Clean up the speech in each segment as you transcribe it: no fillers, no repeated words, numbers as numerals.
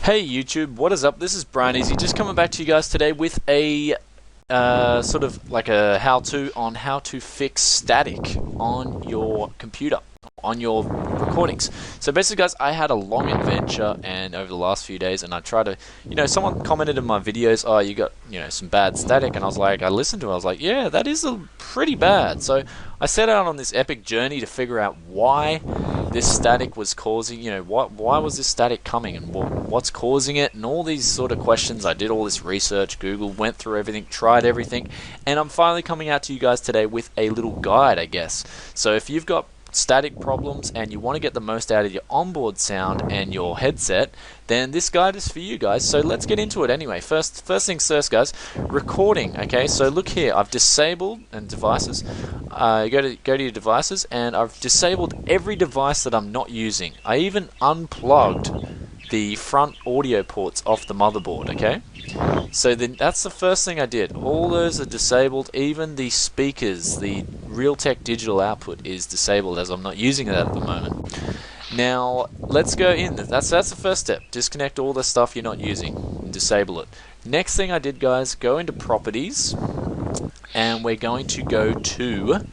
Hey YouTube, what is up? This is Brian Easy, just coming back to you guys today with a sort of like a how-to on how to fix static on your computer, on your recordings. So basically guys, I had a long adventure and over the last few days, and I tried to, someone commented in my videos, oh, you got, some bad static, and I was like, I listened to it, I was like, yeah, that is pretty bad. So I set out on this epic journey to figure out why this static was causing, why was this static coming, and what's causing it, and all these sort of questions. I did all this research, Google, went through everything, tried everything, and I'm finally coming out to you guys today with a little guide, I guess. So if you've got static problems and you want to get the most out of your onboard sound and your headset, then this guide is for you guys. So let's get into it anyway. First things first, guys. Recording. Okay, so look here. I've disabled and devices. Go to your devices, and I've disabled every device that I'm not using. I even unplugged the front audio ports off the motherboard. Okay. So then that's the first thing I did. All those are disabled, even the speakers, the Realtek digital output is disabled as I'm not using it at the moment. Now, let's go in. That's the first step. Disconnect all the stuff you're not using and disable it. Next thing I did, guys, go into properties, and we're going to go to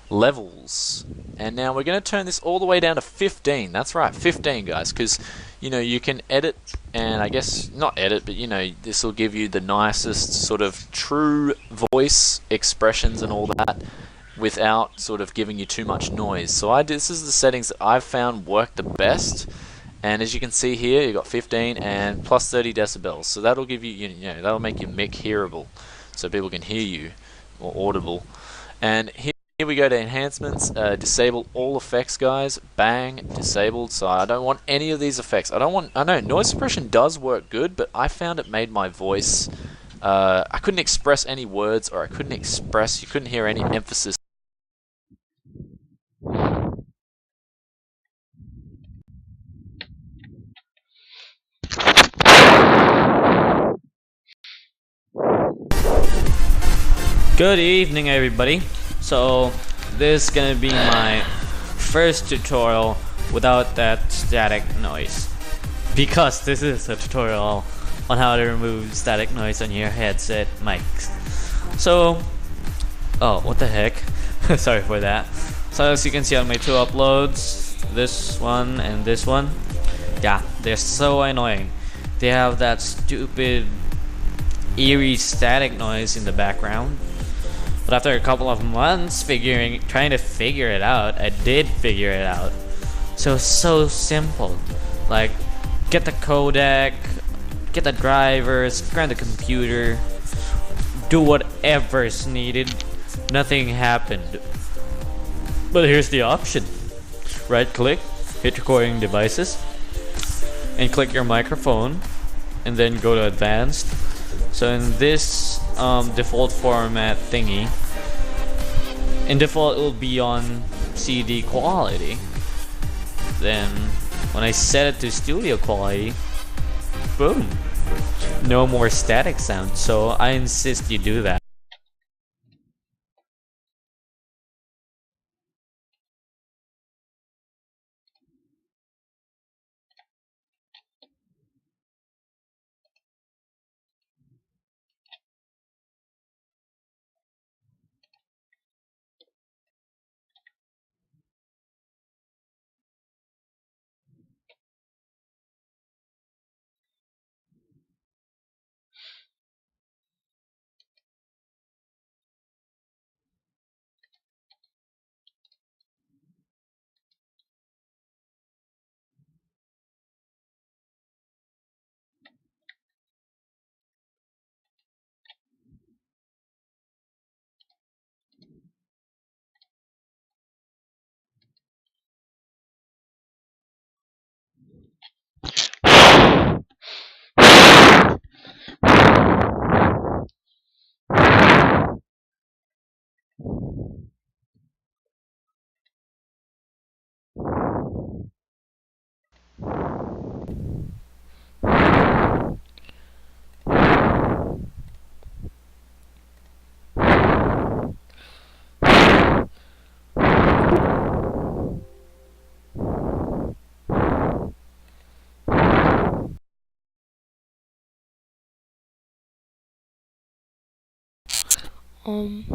levels. And now we're going to turn this all the way down to 15. That's right, 15, guys, because you can edit, and I guess not edit, but this will give you the nicest sort of true voice expressions and all that without sort of giving you too much noise. So this is the settings that I've found work the best. And as you can see here, you got 15 and plus 30 decibels. So that'll give you, that'll make your mic hearable, so people can hear you, or audible. And here we go to enhancements. Disable all effects, guys. Bang, disabled. So I don't want any of these effects. I know noise suppression does work good, but I found it made my voice. I couldn't express any words, or you couldn't hear any emphasis. Good evening, everybody. So this is gonna be my first tutorial without that static noise, because this is a tutorial on how to remove static noise on your headset mics. So, oh, what the heck? Sorry for that. So as you can see on my two uploads, this one and this one, yeah, they're so annoying. They have that stupid eerie static noise in the background. But after a couple of months trying to figure it out, I did figure it out. So simple. Like, get the codec, get the drivers, grab the computer, do whatever's needed. Nothing happened. But here's the option. Right click, hit recording devices, and click your microphone, and then go to advanced. So in this default format thingy, in default it will be on CD quality. Then when I set it to studio quality, boom, no more static sound. So I insist you do that. Um,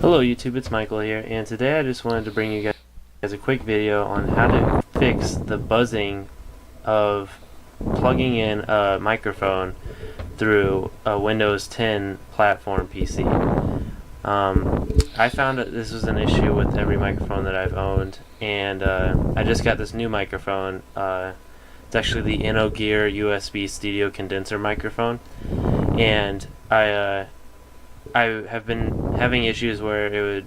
Hello YouTube, it's Michael here, and today I just wanted to bring you guys a quick video on how to fix the buzzing of plugging in a microphone through a Windows 10 platform PC. I found that this was an issue with every microphone that I've owned, and I just got this new microphone. It's actually the InnoGear USB Studio Condenser microphone, and I have been having issues where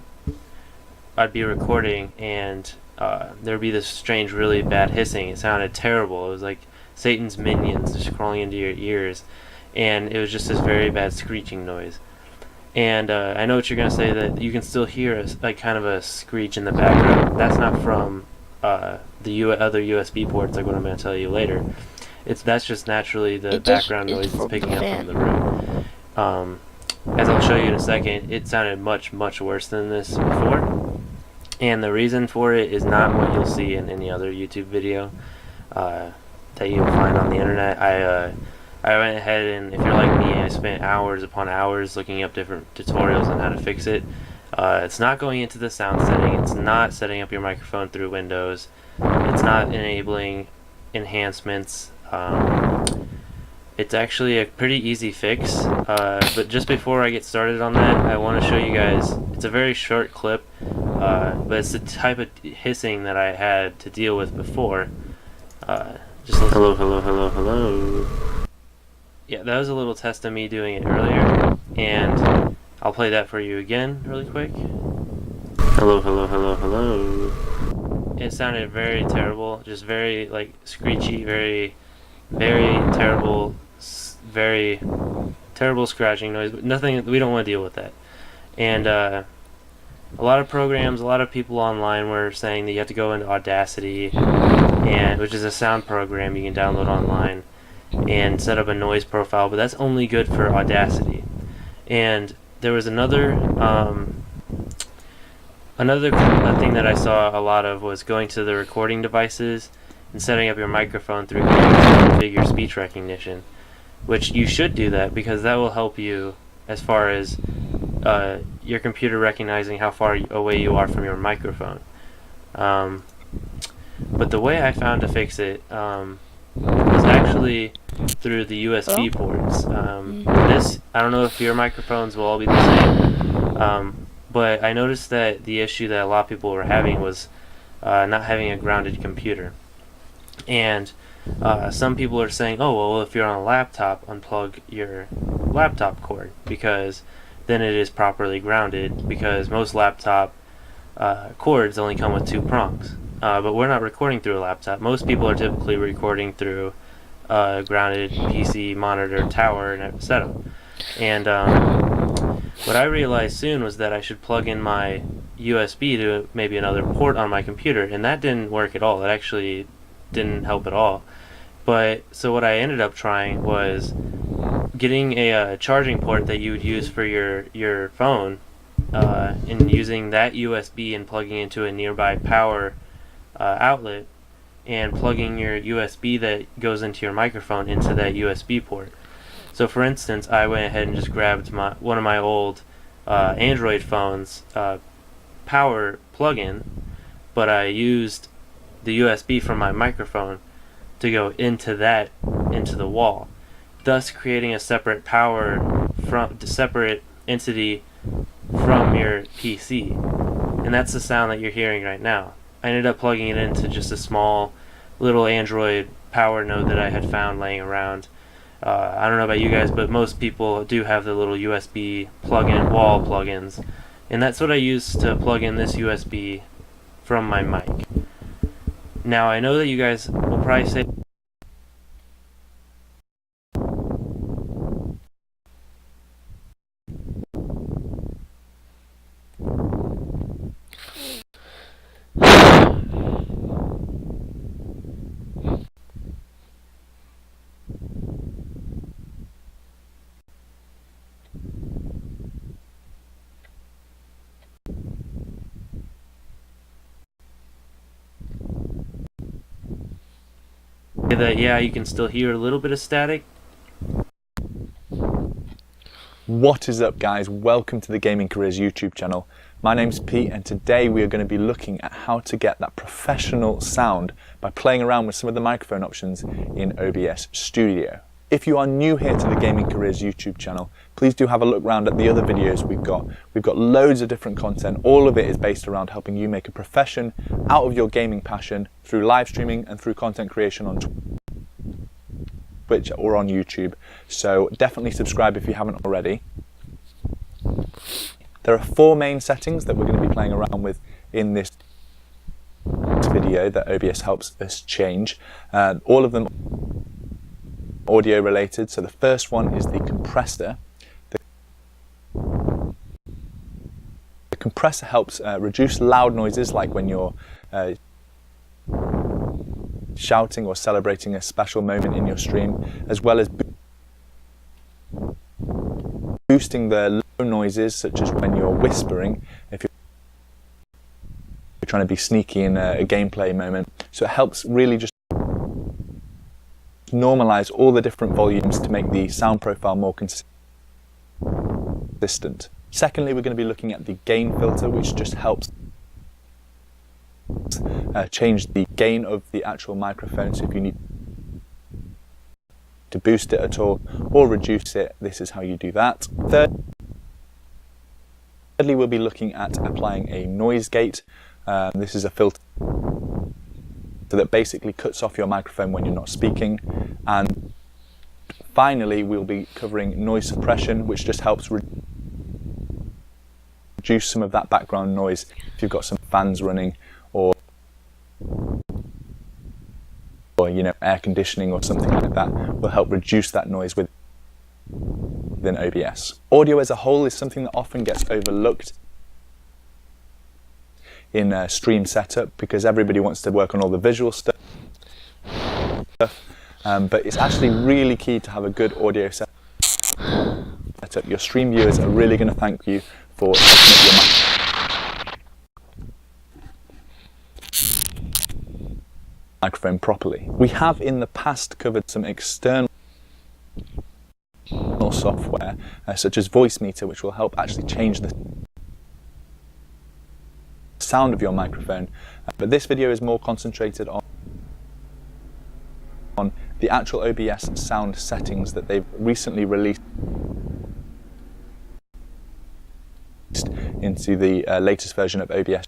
I'd be recording and there would be this strange, really bad hissing. It sounded terrible. It was like Satan's minions just crawling into your ears, and it was just this very bad screeching noise. And I know what you're gonna say, that you can still hear like kind of a screech in the background. That's not from the other USB ports, like what I'm gonna tell you later. That's just naturally the background noise it's picking up from the room. As I'll show you in a second, it sounded much, much worse than this before. And the reason for it is not what you'll see in any other YouTube video that you'll find on the internet. I went ahead and, if you're like me, I spent hours upon hours looking up different tutorials on how to fix it. It's not going into the sound setting. It's not setting up your microphone through Windows. It's not enabling enhancements. It's actually a pretty easy fix, but just before I get started on that, I want to show you guys, it's a very short clip, but it's the type of hissing that I had to deal with before. Just listen. Hello, hello, hello, hello. Yeah, that was a little test of me doing it earlier, and I'll play that for you again really quick. Hello, hello, hello, hello. It sounded very terrible, just very like screechy, very terrible. Very terrible scratching noise, but nothing, we don't want to deal with that. And a lot of programs, a lot of people online were saying that you have to go into Audacity, which is a sound program you can download online, and set up a noise profile, but that's only good for Audacity. And there was another thing that I saw a lot of was going to the recording devices and setting up your microphone through configure speech recognition, which you should do that because that will help you as far as your computer recognizing how far away you are from your microphone. But the way I found to fix it was actually through the USB ports. I don't know if your microphones will all be the same, but I noticed that the issue that a lot of people were having was not having a grounded computer. And some people are saying, oh, well, if you're on a laptop, unplug your laptop cord, because then it is properly grounded, because most laptop cords only come with 2 prongs. But we're not recording through a laptop. Most people are typically recording through a grounded PC monitor tower and setup. And what I realized soon was that I should plug in my USB to maybe another port on my computer, and that didn't work at all. It actually didn't help at all. But so what I ended up trying was getting a charging port that you would use for your phone, and using that USB and plugging into a nearby power outlet, and plugging your USB that goes into your microphone into that USB port. So for instance, I went ahead and just grabbed one of my old Android phones power plug-in, but I used the USB from my microphone to go into the wall, thus creating a separate power separate entity from your PC, and that's the sound that you're hearing right now. I ended up plugging it into just a small little Android power node that I had found laying around. I don't know about you guys, but most people do have the little USB plug-in wall plugins, and that's what I use to plug in this USB from my mic. Now I know that you guys will probably say, that yeah, you can still hear a little bit of static. What is up, guys? Welcome to the Gaming Careers YouTube channel. My name's Pete, and today we are going to be looking at how to get that professional sound by playing around with some of the microphone options in OBS Studio. If you are new here to the Gaming Careers YouTube channel, please do have a look around at the other videos we've got. We've got loads of different content. All of it is based around helping you make a profession out of your gaming passion through live streaming and through content creation on Twitch or on YouTube. So definitely subscribe if you haven't already. There are 4 main settings that we're going to be playing around with in this video that OBS helps us change. All of them audio related. So the first one is the compressor. The compressor helps reduce loud noises like when you're shouting or celebrating a special moment in your stream, as well as boosting the low noises such as when you're whispering if you're trying to be sneaky in a gameplay moment. So it helps really just normalize all the different volumes to make the sound profile more consistent. Secondly, we're going to be looking at the gain filter, which just helps change the gain of the actual microphone. So if you need to boost it at all or reduce it, this is how you do that. Thirdly, we'll be looking at applying a noise gate. This is a filter that basically cuts off your microphone when you're not speaking. And finally, we'll be covering noise suppression, which just helps reduce some of that background noise. If you've got some fans running or you know, air conditioning or something like that, will help reduce that noise within OBS. Audio as a whole is something that often gets overlooked in a stream setup because everybody wants to work on all the visual stuff, but it's actually really key to have a good audio setup. Your stream viewers are really going to thank you for setting up your microphone properly. We have in the past covered some external software such as Voicemeeter, which will help actually change the sound of your microphone, but this video is more concentrated on the actual OBS sound settings that they've recently released into the latest version of OBS